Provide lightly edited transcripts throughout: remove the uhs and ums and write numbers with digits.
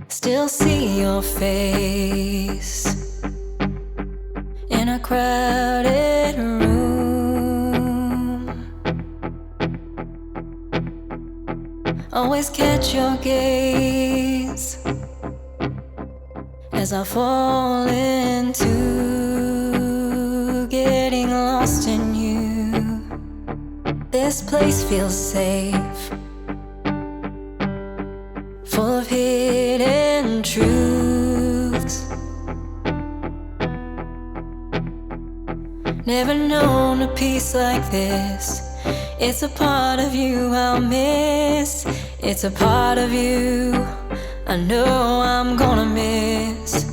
Still see your face in a crowded room. Always catch your gaze as I fall into getting lost in you. This place feels safe, full of hidden truths. Never known a peace like this. It's a part of you I'll miss. It's a part of you I know I'm gonna miss.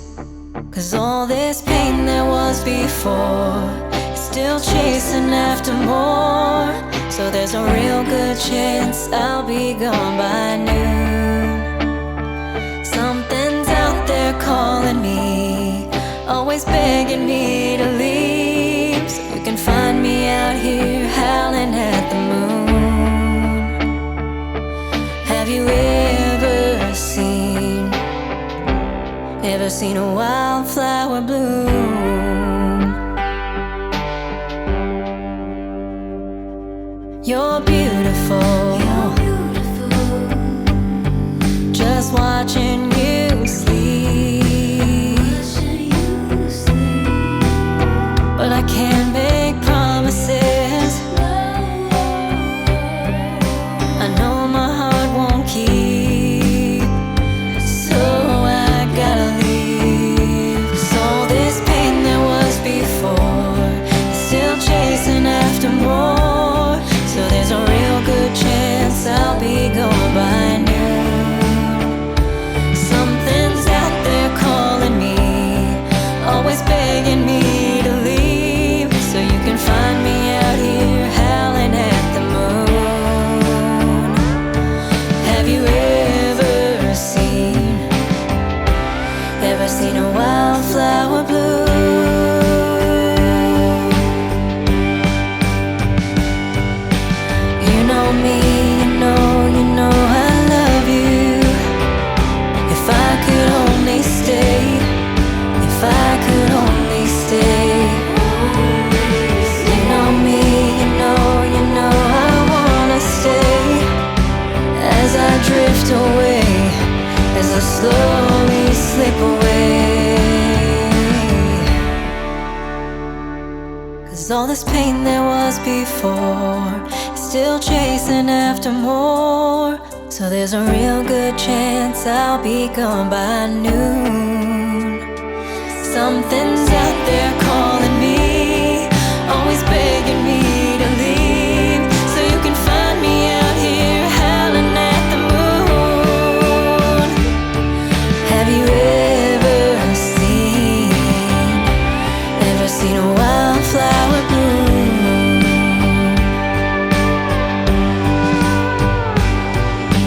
'Cause all this pain there was before is still chasing after more. So there's a real good chance I'll be gone by noon. Something's out there calling me, always begging me to leave. So you can find me out here howling at the moon. Have you ever seen a wildflower bloom? You're beautiful, just watching you sleep. But I can't make promises. I know my heart won't keep, so I gotta leave. 'Cause all this pain there was before is still chasing after more. So there's a real good chance I'll be gone by noon. Something's out there calling me, always begging me to leave. So you can find me out here howling at the moon. Have you ever seen a wildflower bloom? You know me, you know I love you. If I could only stay, if I could only stay. You know me, you know I wanna stay. As I drift away, as I slowly slip away. 'Cause all this pain there was before is still chasing after more. So there's a real good chance I'll be gone by noon. Something's out there calling me, always begging me to leave. So you can find me out here howling at the moon. Have you ever seen a